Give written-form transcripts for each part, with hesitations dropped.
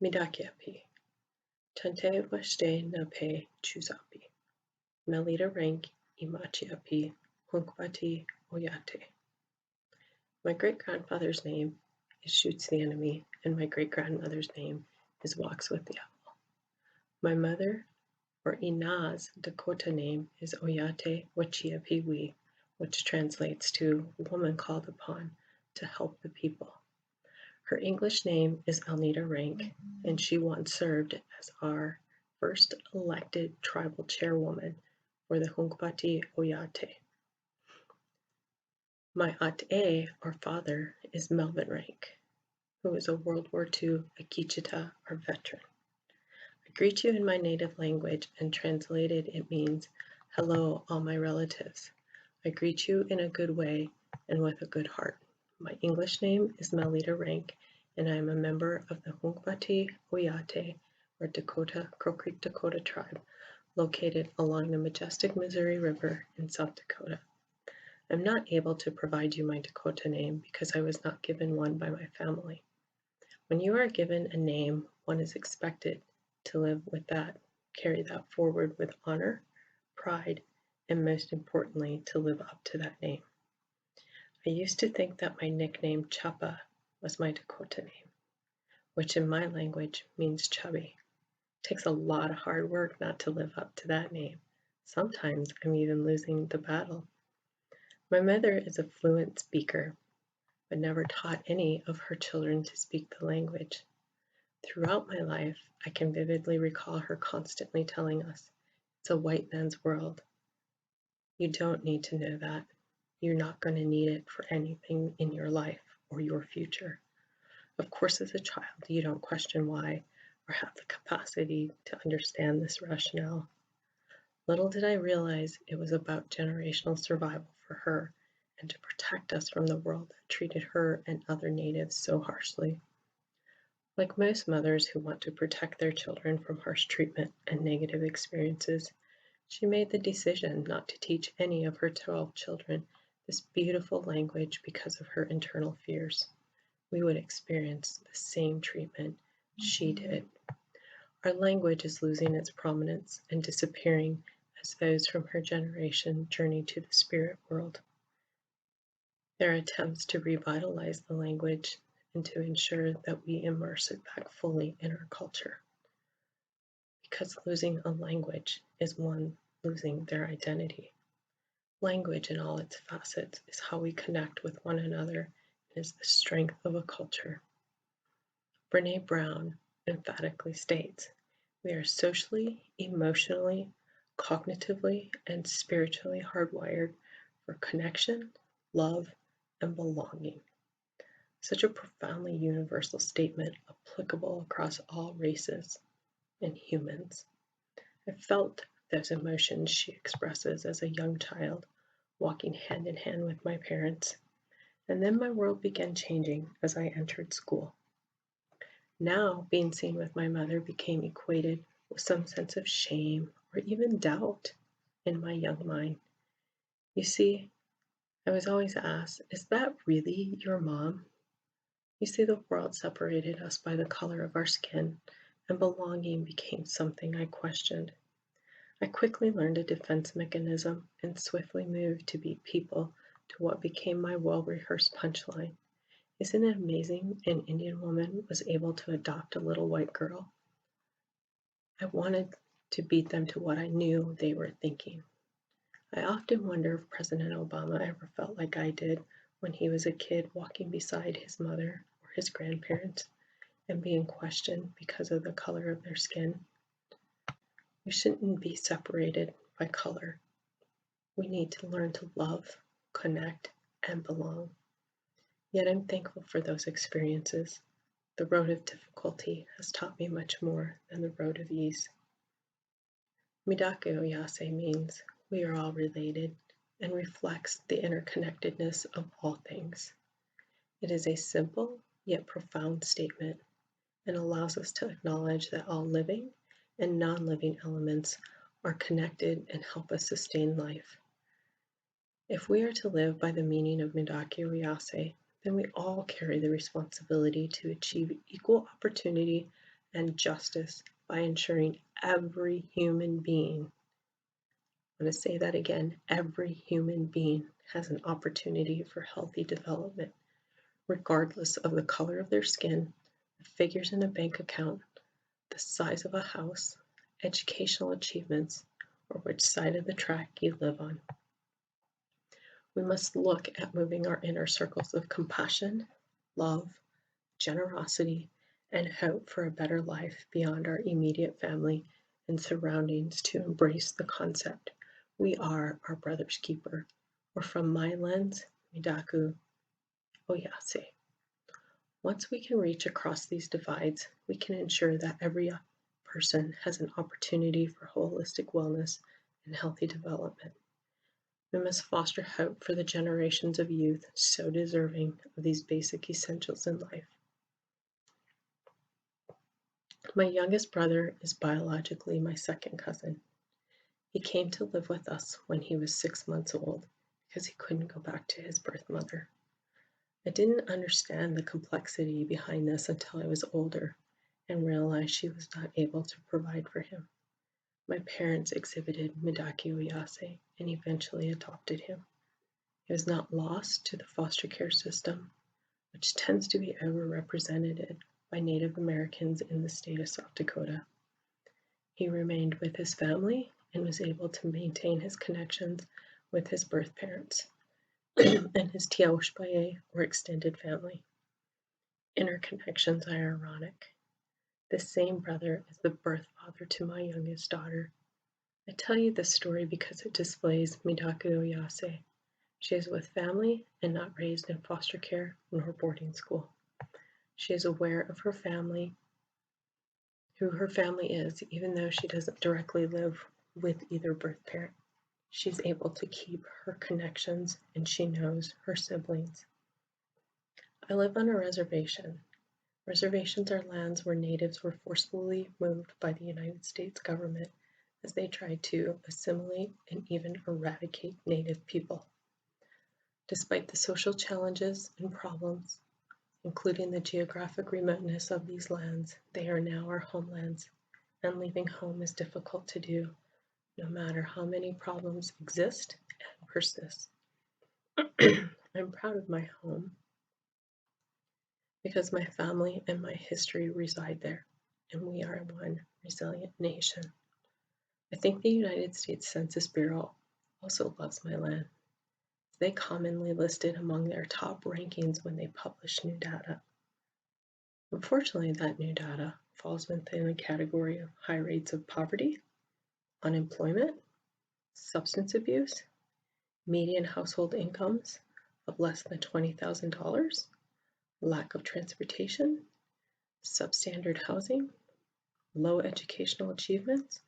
Midakiapi, Tante Washte na Pe Chusapi, Melita Rank Imachiapi, Hunkpati Oyate. My great-grandfather's name is Shoots the Enemy, and my great-grandmother's name is Walks with the Owl. My mother, or Ina's Dakota name is Oyate Wachiapiwi, which translates to woman called upon to help the people. Her English name is Alnita Rank, and she once served as our first elected tribal chairwoman for the Hunkpati Oyate. My ate, or father, is Melvin Rank, who is a World War II Akichita, or veteran. I greet you in my native language, and translated it means, hello, all my relatives. I greet you in a good way and with a good heart. My English name is Melita Rank, and I am a member of the Hunkpati Oyate, or Crow Creek Dakota tribe, located along the majestic Missouri River in South Dakota. I'm not able to provide you my Dakota name because I was not given one by my family. When you are given a name, one is expected to live with that, carry that forward with honor, pride, and most importantly, to live up to that name. I used to think that my nickname Chapa was my Dakota name, which in my language means chubby. It takes a lot of hard work not to live up to that name. Sometimes I'm even losing the battle. My mother is a fluent speaker, but never taught any of her children to speak the language. Throughout my life, I can vividly recall her constantly telling us, it's a white man's world. You don't need to know that. You're not going to need it for anything in your life or your future. Of course, as a child, you don't question why or have the capacity to understand this rationale. Little did I realize it was about generational survival for her and to protect us from the world that treated her and other natives so harshly. Like most mothers who want to protect their children from harsh treatment and negative experiences, she made the decision not to teach any of her 12 children this beautiful language because of her internal fears. We would experience the same treatment she did. Our language is losing its prominence and disappearing as those from her generation journey to the spirit world. There are attempts to revitalize the language and to ensure that we immerse it back fully in our culture. Because losing a language is one losing their identity. Language in all its facets is how we connect with one another and is the strength of a culture. Brene Brown emphatically states, we are socially, emotionally, cognitively, and spiritually hardwired for connection, love, and belonging. Such a profoundly universal statement applicable across all races and humans. I felt those emotions she expresses as a young child, walking hand in hand with my parents, and then my world began changing as I entered school. Now, being seen with my mother became equated with some sense of shame or even doubt in my young mind. You see, I was always asked, is that really your mom? You see, the world separated us by the color of our skin, and belonging became something I questioned. I quickly learned a defense mechanism and swiftly moved to beat people to what became my well-rehearsed punchline. Isn't it amazing an Indian woman was able to adopt a little white girl? I wanted to beat them to what I knew they were thinking. I often wonder if President Obama ever felt like I did when he was a kid walking beside his mother or his grandparents and being questioned because of the color of their skin. We shouldn't be separated by color. We need to learn to love, connect, and belong. Yet I'm thankful for those experiences. The road of difficulty has taught me much more than the road of ease. Midake Oyase means we are all related and reflects the interconnectedness of all things. It is a simple yet profound statement and allows us to acknowledge that all living and non-living elements are connected and help us sustain life. If we are to live by the meaning of Midake Oyase, then we all carry the responsibility to achieve equal opportunity and justice by ensuring every human being, I'm going to say that again, every human being has an opportunity for healthy development, regardless of the color of their skin, the figures in a bank account, the size of a house, educational achievements, or which side of the track you live on. We must look at moving our inner circles of compassion, love, generosity, and hope for a better life beyond our immediate family and surroundings to embrace the concept we are our brother's keeper, or from my lens, Midaku Oyase. Once we can reach across these divides, we can ensure that every person has an opportunity for holistic wellness and healthy development. We must foster hope for the generations of youth so deserving of these basic essentials in life. My youngest brother is biologically my second cousin. He came to live with us when he was 6 months old because he couldn't go back to his birth mother. I didn't understand the complexity behind this until I was older and realized she was not able to provide for him. My parents exhibited Midaki Oyase and eventually adopted him. He was not lost to the foster care system, which tends to be overrepresented by Native Americans in the state of South Dakota. He remained with his family and was able to maintain his connections with his birth parents and his Tiaushpaye or extended family. Interconnections are ironic. This same brother is the birth father to my youngest daughter. I tell you this story because it displays Midaku Oyase. She is with family and not raised in foster care nor boarding school. She is aware of her family, who her family is, even though she doesn't directly live with either birth parent. She's able to keep her connections and she knows her siblings. I live on a reservation. Reservations are lands where natives were forcibly moved by the United States government as they tried to assimilate and even eradicate native people. Despite the social challenges and problems, including the geographic remoteness of these lands, they are now our homelands, and leaving home is difficult to do, no matter how many problems exist and persist. I'm proud of my home because my family and my history reside there, and we are one resilient nation. I think the United States Census Bureau also loves my land. They commonly list it among their top rankings when they publish new data. Unfortunately, that new data falls within a category of high rates of poverty, unemployment, substance abuse, median household incomes of less than $20,000, lack of transportation, substandard housing, low educational achievements,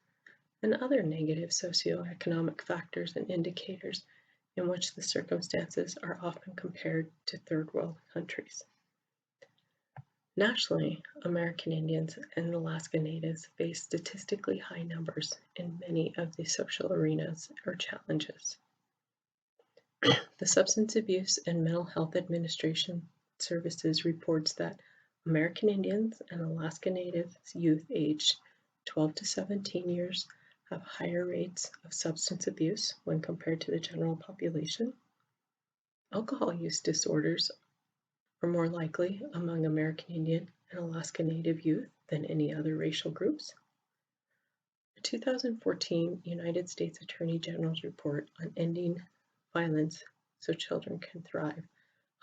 and other negative socioeconomic factors and indicators in which the circumstances are often compared to third world countries. Nationally, American Indians and Alaska Natives face statistically high numbers in many of the social arenas or challenges. The Substance Abuse and Mental Health Administration Services reports that American Indians and Alaska Native youth aged 12 to 17 years have higher rates of substance abuse when compared to the general population. Alcohol use disorders are more likely among American Indian and Alaska Native youth than any other racial groups. The 2014 United States Attorney General's report on ending violence so children can thrive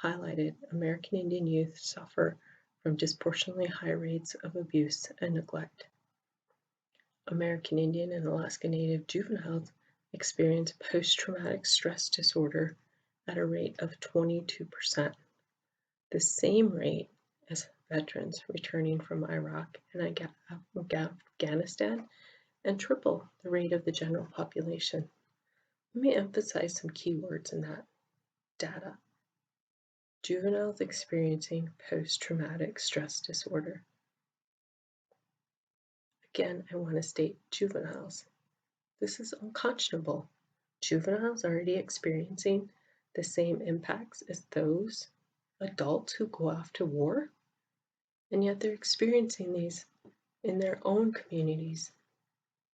highlighted American Indian youth suffer from disproportionately high rates of abuse and neglect. American Indian and Alaska Native juveniles experience post-traumatic stress disorder at a rate of 22%, the same rate as veterans returning from Iraq and Afghanistan, and triple the rate of the general population. Let me emphasize some key words in that data. Juveniles experiencing post-traumatic stress disorder. Again, I want to state juveniles. This is unconscionable. Juveniles already experiencing the same impacts as those adults who go off to war, and yet they're experiencing these in their own communities,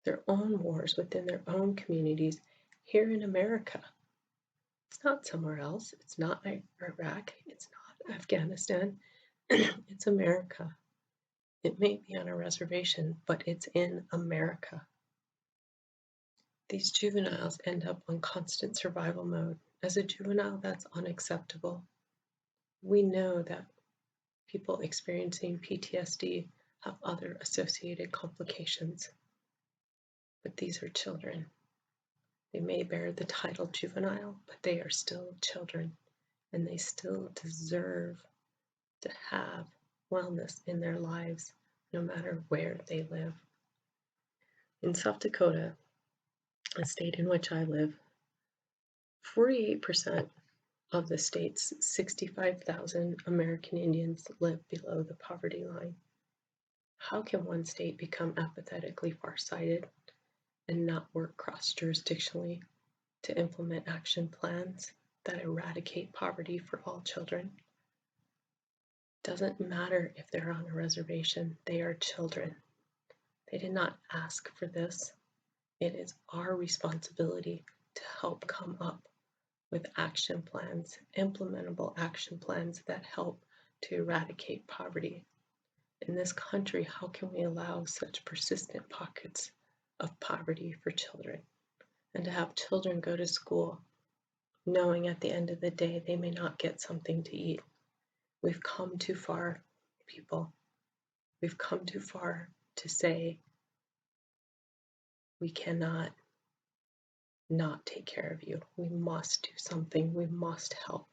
their own wars within their own communities here in America. It's not somewhere else. It's not Iraq. It's not Afghanistan. It's America. It may be on a reservation, but it's in America. These juveniles end up on constant survival mode. As a juvenile, that's unacceptable. We know that people experiencing PTSD have other associated complications, but these are children. They may bear the title juvenile, but they are still children, and they still deserve to have wellness in their lives, no matter where they live. In South Dakota, a state in which I live, 48% of the state's 65,000 American Indians live below the poverty line. How can one state become apathetically farsighted and not work cross-jurisdictionally to implement action plans that eradicate poverty for all children? Doesn't matter if they're on a reservation, they are children. They did not ask for this. It is our responsibility to help come up with action plans, implementable action plans that help to eradicate poverty. In this country, how can we allow such persistent pockets of poverty for children? And to have children go to school knowing at the end of the day they may not get something to eat. We've come too far, people. We've come too far to say we cannot not take care of you. We must do something. We must help.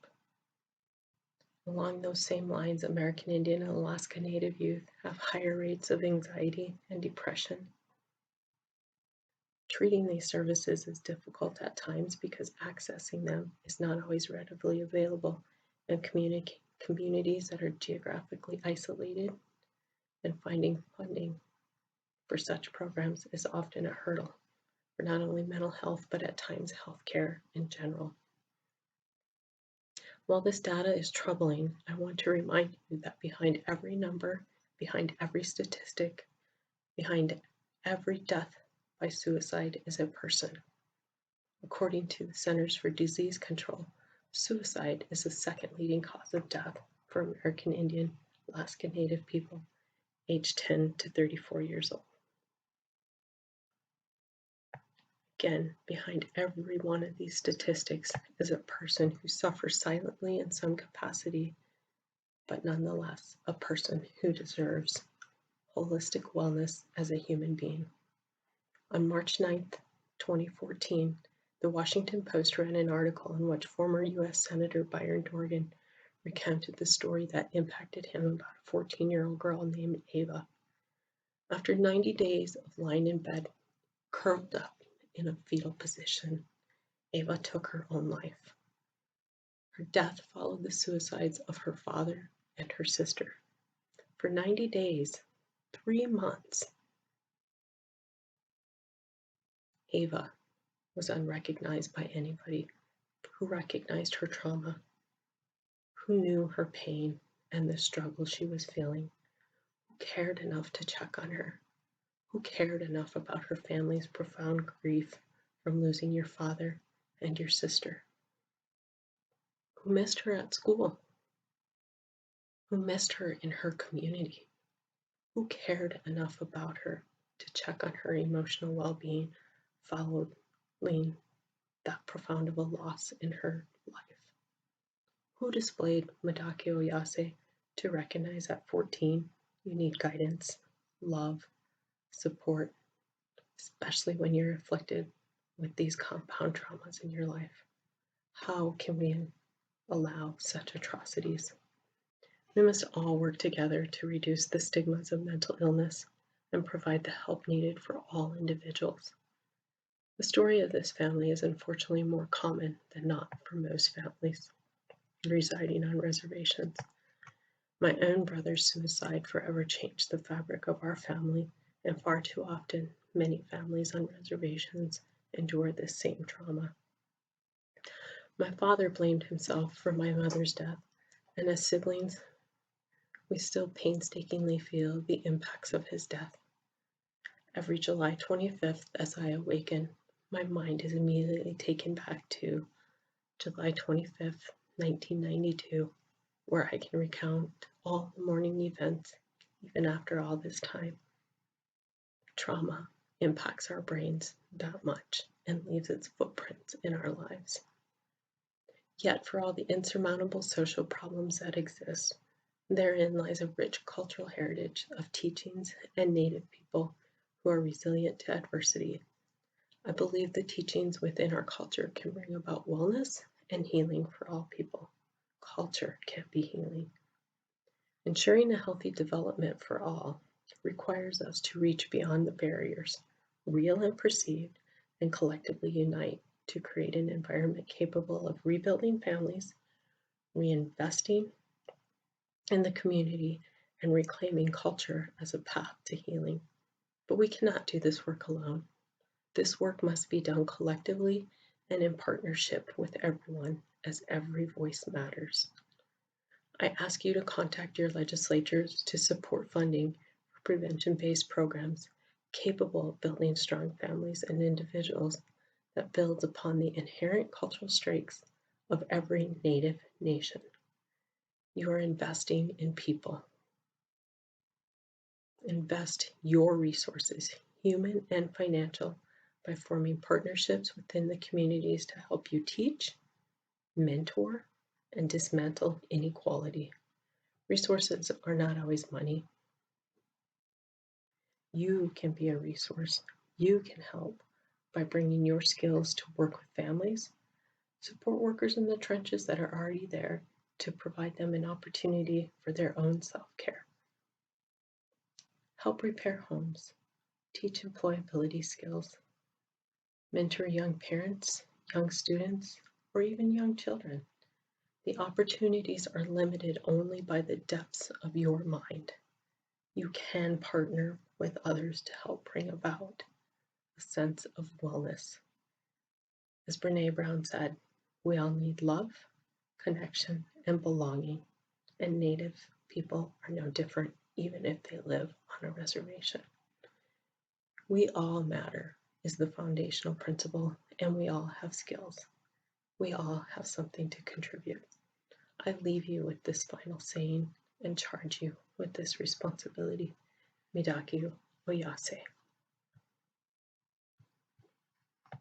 Along those same lines, American Indian and Alaska Native youth have higher rates of anxiety and depression. Treating these services is difficult at times because accessing them is not always readily available in communities that are geographically isolated, and finding funding for such programs is often a hurdle for not only mental health but at times healthcare in general. While this data is troubling, I want to remind you that behind every number, behind every statistic, behind every death by suicide is a person. According to the Centers for Disease Control, suicide is the second leading cause of death for American Indian, Alaska Native people aged 10 to 34 years old. Again, behind every one of these statistics is a person who suffers silently in some capacity, but nonetheless a person who deserves holistic wellness as a human being. On March 9th, 2014, the Washington Post ran an article in which former U.S. Senator Byron Dorgan recounted the story that impacted him about a 14-year-old girl named Ava. After 90 days of lying in bed, curled up in a fetal position, Ava took her own life. Her death followed the suicides of her father and her sister. For 90 days, 3 months, Ava was unrecognized by anybody who recognized her trauma, who knew her pain and the struggle she was feeling, who cared enough to check on her, who cared enough about her family's profound grief from losing your father and your sister, who missed her at school, who missed her in her community, who cared enough about her to check on her emotional well-being following that profound of a loss in her life, who displayed Madake Oyase to recognize at 14 you need guidance, love, support, especially when you're afflicted with these compound traumas in your life. How can we allow such atrocities? We must all work together to reduce the stigmas of mental illness and provide the help needed for all individuals. The story of this family is unfortunately more common than not for most families residing on reservations. My own brother's suicide forever changed the fabric of our family, and far too often, many families on reservations endure this same trauma. My father blamed himself for my mother's death, and as siblings, we still painstakingly feel the impacts of his death. Every July 25th, as I awaken, my mind is immediately taken back to July 25th, 1992, where I can recount all the morning events, even after all this time. Trauma impacts our brains that much and leaves its footprints in our lives. Yet, for all the insurmountable social problems that exist, therein lies a rich cultural heritage of teachings and Native people who are resilient to adversity. I believe the teachings within our culture can bring about wellness and healing for all people. Culture can be healing. Ensuring a healthy development for all requires us to reach beyond the barriers, real and perceived, and collectively unite to create an environment capable of rebuilding families, reinvesting in the community, and reclaiming culture as a path to healing. But we cannot do this work alone. This work must be done collectively and in partnership with everyone, as every voice matters. I ask you to contact your legislatures to support funding for prevention-based programs capable of building strong families and individuals that builds upon the inherent cultural strengths of every Native nation. You are investing in people. Invest your resources, human and financial, by forming partnerships within the communities to help you teach, mentor, and dismantle inequality. Resources are not always money. You can be a resource. You can help by bringing your skills to work with families, support workers in the trenches that are already there to provide them an opportunity for their own self-care. Help repair homes, teach employability skills, mentor young parents, young students, or even young children. The opportunities are limited only by the depths of your mind. You can partner with others to help bring about a sense of wellness. As Brene Brown said, we all need love, connection, and belonging, and Native people are no different, even if they live on a reservation. We all matter is the foundational principle, and we all have skills. We all have something to contribute. I leave you with this final saying and charge you with this responsibility. Midaki Oyase.